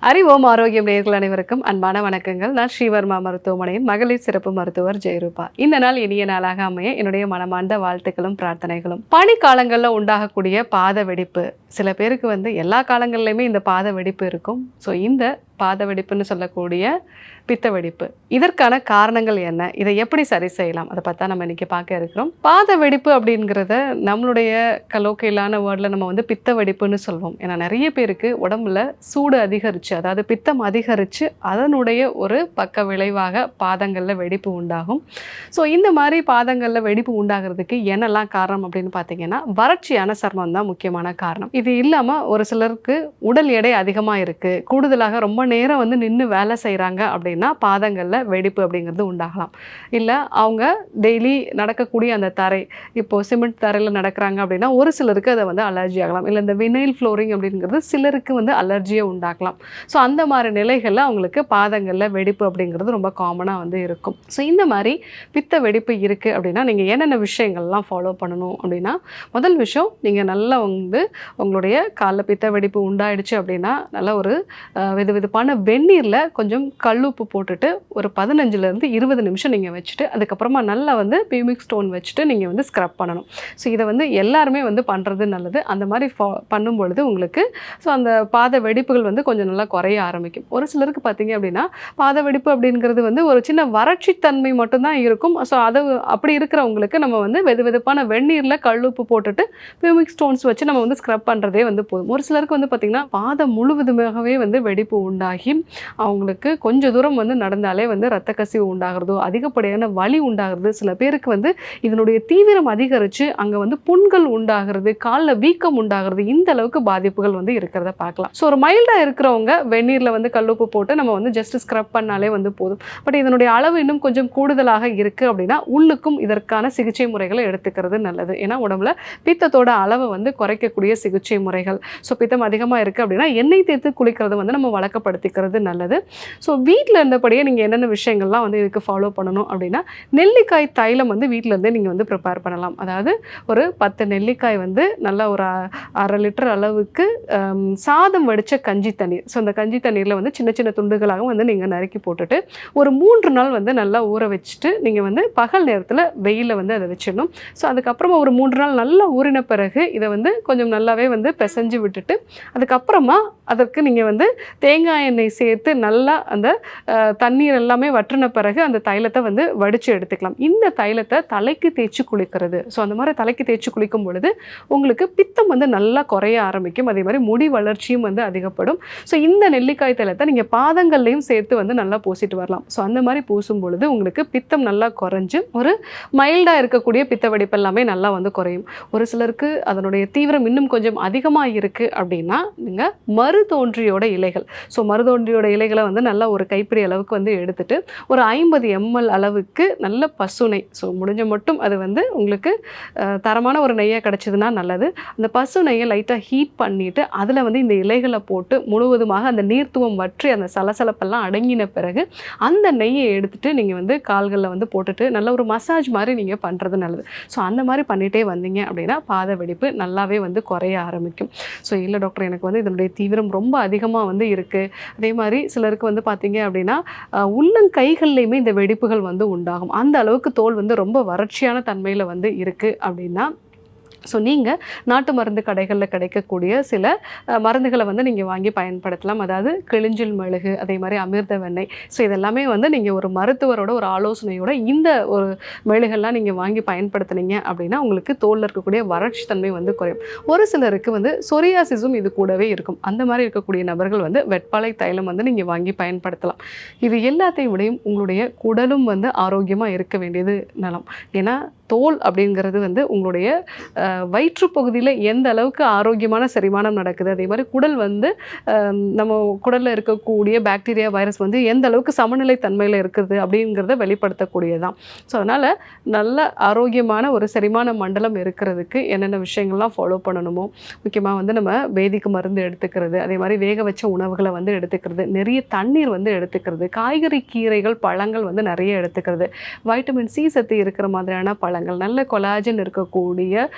அறிவோம் ஆரோக்கியம் நேயர்கள் அனைவருக்கும் அன்பான வணக்கங்கள். நான் ஸ்ரீவர்மா மருத்துவமனையின் மகளிர் சிறப்பு மருத்துவர் ஜெயரூபா. இந்த நாள் இனிய நாளாக அமைய என்னுடைய மனமார்ந்த வாழ்த்துக்களும் பிரார்த்தனைகளும். பனிக்காலங்களில் உண்டாகக்கூடிய பாத வெடிப்பு, சில பேருக்கு எல்லா காலங்கள்லையுமே இந்த பாத வெடிப்பு இருக்கும். ஸோ இந்த பாத வெடிப்புன்னு சொல்லக்கூடிய பித்த வெடிப்பு, இதற்கான காரணங்கள் என்ன, இதை எப்படி சரி செய்யலாம், அதை பார்த்தா நம்ம இன்னைக்கு பார்க்க இருக்கிறோம். பாத வெடிப்பு அப்படிங்கிறத நம்மளுடைய கலோக்கியலான வேர்டில் நம்ம பித்த வெடிப்புன்னு சொல்வோம். ஏன்னா நிறைய பேருக்கு உடம்புல சூடு அதிகரித்து, அதாவது பித்தம் அதிகரித்து அதனுடைய ஒரு பக்க விளைவாக பாதங்களில் வெடிப்பு உண்டாகும். ஸோ இந்த மாதிரி பாதங்களில் வெடிப்பு உண்டாகிறதுக்கு என்னெல்லாம் காரணம் அப்படின்னு பார்த்தீங்கன்னா, வறட்சியான சர்மம் தான் முக்கியமான காரணம். இது இல்லாமல் ஒரு சிலருக்கு உடல் எடை அதிகமாக இருக்குது, கூடுதலாக ரொம்ப நேரம் நின்று வேலை செய்கிறாங்க அப்படின்னா பாதங்களில் வெடிப்பு அப்படிங்கிறது உண்டாகலாம். இல்லை அவங்க டெய்லி நடக்கக்கூடிய அந்த தரை, இப்போது சிமெண்ட் தரையில் நடக்கிறாங்க அப்படின்னா ஒரு சிலருக்கு அதை அலர்ஜி ஆகலாம். இல்லை இந்த வினைல் ஃப்ளோரிங் அப்படிங்கிறது சிலருக்கு அலர்ஜியை உண்டாக்கலாம். ஸோ அந்த மாதிரி நிலைகளில் அவங்களுக்கு பாதங்களில் வெடிப்பு அப்படிங்கிறது ரொம்ப காமனாக இருக்கும். ஸோ இந்த மாதிரி பித்த வெடிப்பு இருக்குது அப்படின்னா நீங்கள் என்னென்ன விஷயங்கள்லாம் ஃபாலோ பண்ணணும் அப்படின்னா, முதல் விஷயம், நீங்கள் நல்லா உங்களுடைய காலில் பித்த வெடிப்பு உண்டாயிடுச்சு அப்படின்னா நல்லா ஒரு வெதுவெதுப்பான வெந்நீரில் கொஞ்சம் கல்லுப்பு போட்டுட்டு ஒரு 15லேருந்து 20 நிமிஷம் நீங்கள் வச்சுட்டு அதுக்கப்புறமா நல்லா பியூமிக் ஸ்டோன் வச்சுட்டு நீங்கள் ஸ்க்ரப் பண்ணணும். ஸோ இதை எல்லாருமே பண்ணுறது நல்லது. அந்த மாதிரி பண்ணும் பொழுது உங்களுக்கு அந்த பாத வெடிப்புகள் கொஞ்சம் நல்லா குறைய ஆரம்பிக்கும். ஒரு சிலருக்கு பார்த்தீங்க அப்படின்னா பாத வெடிப்பு அப்படிங்கிறது ஒரு சின்ன வறட்சி தன்மை மட்டும்தான் இருக்கும். ஸோ அது அப்படி இருக்கிறவங்களுக்கு நம்ம வெதுவெதுப்பான வெந்நீரில் கல்லுப்பு போட்டுட்டு பியூமிக் ஸ்டோன்ஸ் வச்சு நம்ம ஸ்க்ரப் பண்ணுறதே போதும். ஒரு சிலருக்கு பார்த்தீங்கன்னா பாதம் முழுவதுமாகவே வெடிப்பு உண்டாகி அவங்களுக்கு கொஞ்சம் தூரம் நடந்தாலே ரத்த கசிவு உண்டாகிறதோ, அதிகப்படியான வலி உண்டாகிறது. சில பேருக்கு இதனுடைய தீவிரம் அதிகரித்து அங்கே புண்கள் உண்டாகிறது, காலில் வீக்கம் உண்டாகிறது, இந்த அளவுக்கு பாதிப்புகள் இருக்கிறத பார்க்கலாம். ஸோ ஒரு மைல்டாக இருக்கிறவங்க வெந்நீரில் கல்லுப்பு போட்டு நம்ம ஜஸ்ட் ஸ்க்ரப் பண்ணாலே போதும். பட் இதனுடைய அளவு இன்னும் கொஞ்சம் கூடுதலாக இருக்குது அப்படின்னா உள்ளுக்கும் இதற்கான சிகிச்சை முறைகளை எடுத்துக்கிறது நல்லது. ஏன்னா உடம்புல பித்தத்தோட அளவை குறைக்கக்கூடிய சிகிச்சை முறைகள். ஸோ பித்தம் அதிகமாக இருக்குது அப்படின்னா எண்ணெய் தேய்த்து குளிக்கிறது நம்ம வழக்கப்படுத்திக்கிறது நல்லது. ஸோ வீட்டில் இருந்தபடியே நீங்கள் என்னென்ன விஷயங்கள்லாம் இதுக்கு ஃபாலோ பண்ணணும் அப்படின்னா, நெல்லிக்காய் தைலம் வீட்டில் இருந்தே நீங்கள் ப்ரிப்பேர் பண்ணலாம். அதாவது ஒரு 10 நெல்லிக்காய் நல்லா ஒரு 1/2 லிட்டர் அளவுக்கு சாதம் வடித்த கஞ்சி தண்ணீர். ஸோ அந்த கஞ்சி தண்ணீரில் சின்ன சின்ன துண்டுகளாக நீங்கள் நறுக்கி போட்டுட்டு ஒரு 3 நாள் நல்லா ஊற வச்சுட்டு நீங்கள் பகல் நேரத்தில் வெயிலில் அதை வச்சிடணும். ஸோ அதுக்கப்புறமா ஒரு 3 நாள் நல்லா ஊறின பிறகு இதை கொஞ்சம் நல்லாவே பிசைஞ்சு விட்டுட்டு அதுக்கப்புறமா அதற்கு நீங்கள் தேங்காய் எண்ணெய் சேர்த்து நல்லா அந்த தண்ணீர் எல்லாமே வற்றின பிறகு அந்த தைலத்தை வடித்து எடுத்துக்கலாம். இந்த தைலத்தை தலைக்கு தேய்ச்சி குளிக்கிறது. ஸோ அந்த மாதிரி தலைக்கு தேய்ச்சி குளிக்கும் பொழுது உங்களுக்கு பித்தம் நல்லா குறைய ஆரம்பிக்கும். அதே மாதிரி முடி வளர்ச்சியும் அதிகப்படும். ஸோ இந்த நெல்லிக்காய் தைலத்தை நீங்கள் பாதங்கள்லையும் சேர்த்து நல்லா பூசிட்டு வரலாம். ஸோ அந்த மாதிரி பூசும் பொழுது உங்களுக்கு பித்தம் நல்லா குறைஞ்சு ஒரு மைல்டாக இருக்கக்கூடிய பித்த வெடிப்பு எல்லாமே நல்லா குறையும். ஒரு சிலருக்கு அதனுடைய தீவிரம் இன்னும் கொஞ்சம் அதிகமாக இருக்குது அப்படின்னா நீங்கள் மருதோன்றியோட இலைகள், ஸோ மருதோன்றியோட இலைகளை நல்லா ஒரு கைப்பிடி அளவுக்கு எடுத்துட்டு ஒரு 50 ml அளவுக்கு நல்ல பசு நெய், ஸோ முடிஞ்ச மட்டும் அது உங்களுக்கு தரமான ஒரு நெய்யாக கிடச்சிதுன்னா நல்லது. அந்த பசு நெய்யை லைட்டாக ஹீட் பண்ணிவிட்டு அதில் இந்த இலைகளை போட்டு முழுவதுமாக அந்த நீர்த்துவம் வற்றி அந்த சலசலப்பெல்லாம் அடங்கின பிறகு அந்த நெய்யை எடுத்துகிட்டு நீங்கள் கால்களில் போட்டுட்டு நல்ல ஒரு மசாஜ் மாதிரி நீங்கள் பண்ணுறது நல்லது. ஸோ அந்த மாதிரி பண்ணிகிட்டே வந்தீங்க அப்படின்னா பாத வெடிப்பு நல்லாவே குறைய ஆரம்பிக்கும். ஸோ இல்லை டாக்டர், எனக்கு இதனுடைய தீவிரம் ரொம்ப அதிகமாக இருக்குது, அதே மாதிரி சிலருக்கு பார்த்தீங்க அப்படின்னா உள்ளங்கைகள்லையுமே இந்த வெடிப்புகள் உண்டாகும், அந்த அளவுக்கு தோல் ரொம்ப வறட்சியான தன்மையில் இருக்குது அப்படின்னா, ஸோ நீங்கள் நாட்டு மருந்து கடைகளில் கிடைக்கக்கூடிய சில மருந்துகளை நீங்கள் வாங்கி பயன்படுத்தலாம். அதாவது கிளிஞ்சில் மெழுகு, அதே மாதிரி அமிர்த வெண்ணெய். ஸோ இதெல்லாமே நீங்கள் ஒரு மருத்துவரோட ஒரு ஆலோசனையோட இந்த ஒரு மெழுகெல்லாம் நீங்கள் வாங்கி பயன்படுத்தினீங்க அப்படின்னா உங்களுக்கு தோலில் இருக்கக்கூடிய வறட்சி தன்மை குறையும். ஒரு சிலருக்கு சொரியாசிஸும் இது கூடவே இருக்கும். அந்த மாதிரி இருக்கக்கூடிய நபர்கள் வெட்பாலை தைலம் நீங்கள் வாங்கி பயன்படுத்தலாம். இது எல்லாத்தையும் விடையும் உங்களுடைய குடலும் ஆரோக்கியமாக இருக்க வேண்டியது நலம். ஏன்னா தோல் அப்படிங்கிறது உங்களுடைய வயிற்றுப்பகுதியில் எந்த அளவுக்கு ஆரோக்கியமான செரிமானம் நடக்குது, அதே மாதிரி குடல் நம்ம குடலில் இருக்கக்கூடிய பாக்டீரியா வைரஸ் எந்த அளவுக்கு சமநிலை தன்மையில் இருக்குது அப்படிங்கிறத வெளிப்படுத்தக்கூடியதான். ஸோ அதனால் நல்ல ஆரோக்கியமான ஒரு செரிமான மண்டலம் இருக்கிறதுக்கு என்னென்ன விஷயங்கள்லாம் ஃபாலோ பண்ணணுமோ, முக்கியமாக நம்ம வேதிக்கு மருந்து எடுத்துக்கிறது, அதே மாதிரி வேக வச்ச உணவுகளை எடுத்துக்கிறது, நிறைய தண்ணீர் எடுத்துக்கிறது, காய்கறி கீரைகள் பழங்கள் நிறைய எடுத்துக்கிறது, வைட்டமின் சி சத்து இருக்கிற மாதிரியான பழங்கள், நல்ல கொலாஜன் இருக்கக்கூடிய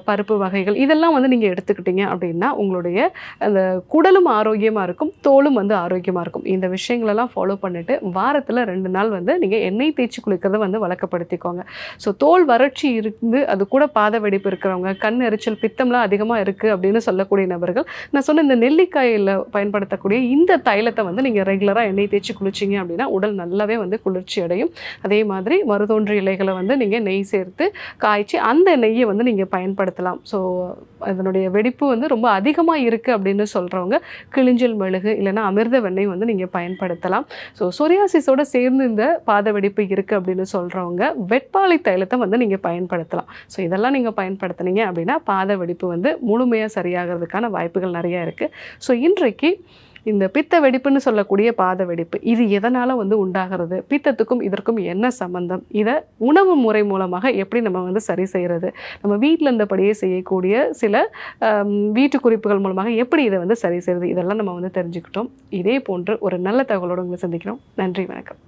பருப்பு வகைகள் இதெல்லாம் வந்து நீங்கள் எடுத்துக்கிட்டீங்க அப்படின்னா உங்களுடைய அந்த குடலும் ஆரோக்கியமாக இருக்கும், தோலும் வந்து ஆரோக்கியமாக இருக்கும். இந்த விஷயங்களெல்லாம் ஃபாலோ பண்ணிவிட்டு வாரத்தில் 2 நாள் வந்து நீங்கள் எண்ணெய் தேய்ச்சி குளிக்கிறத வந்து வழக்கப்படுத்திக்கோங்க. ஸோ தோல் வறட்சி இருந்து அது கூட பாத வெடிப்பு இருக்கிறவங்க, கண் எரிச்சல், பித்தம்லாம் அதிகமாக இருக்குது அப்படின்னு சொல்லக்கூடிய நபர்கள் நான் சொன்ன இந்த நெல்லிக்காயில் பயன்படுத்தக்கூடிய இந்த தைலத்தை வந்து நீங்கள் ரெகுலராக எண்ணெய் தேய்ச்சி குளிச்சிங்க அப்படின்னா உடல் நல்லாவே வந்து குளிர்ச்சி அடையும். அதே மாதிரி மருதோன்றி இலைகளை வந்து நீங்கள் நெய் சேர்த்து காய்ச்சி அந்த நெய்யை வந்து நீங்கள் பயன்படுத்தலாம். ஸோ அதனுடைய வெடிப்பு வந்து ரொம்ப அதிகமாக இருக்குது அப்படின்னு சொல்கிறவங்க கிளிஞ்சல் மெழுகு இல்லைன்னா அமிர்த வெண்ணெய் வந்து நீங்கள் பயன்படுத்தலாம். ஸோ சொரியாசிஸோட சேர்ந்து இந்த பாத வெடிப்பு இருக்குது அப்படின்னு சொல்கிறவங்க வெட்பாலை தைலத்தை வந்து நீங்கள் பயன்படுத்தலாம். ஸோ இதெல்லாம் நீங்கள் பயன்படுத்துனீங்க அப்படின்னா பாத வெடிப்பு வந்து முழுமையாக சரியாகிறதுக்கான வாய்ப்புகள் நிறையா இருக்குது. ஸோ இன்றைக்கு இந்த பித்த வெடிப்புன்னு சொல்லக்கூடிய பாத வெடிப்பு இது எதனால் வந்து உண்டாகிறது, பித்தத்துக்கும் இதற்கும் என்ன சம்பந்தம், இதை உணவு முறை மூலமாக எப்படி நம்ம வந்து சரி செய்கிறது, நம்ம வீட்டில் இருந்தபடியே செய்யக்கூடிய சில வீட்டு குறிப்புகள் மூலமாக எப்படி இதை வந்து சரி செய்கிறது, இதெல்லாம் நம்ம வந்து தெரிஞ்சுக்கிட்டோம். இதே போன்று ஒரு நல்ல தகவலோடு உங்களை சந்திக்கிறோம். நன்றி, வணக்கம்.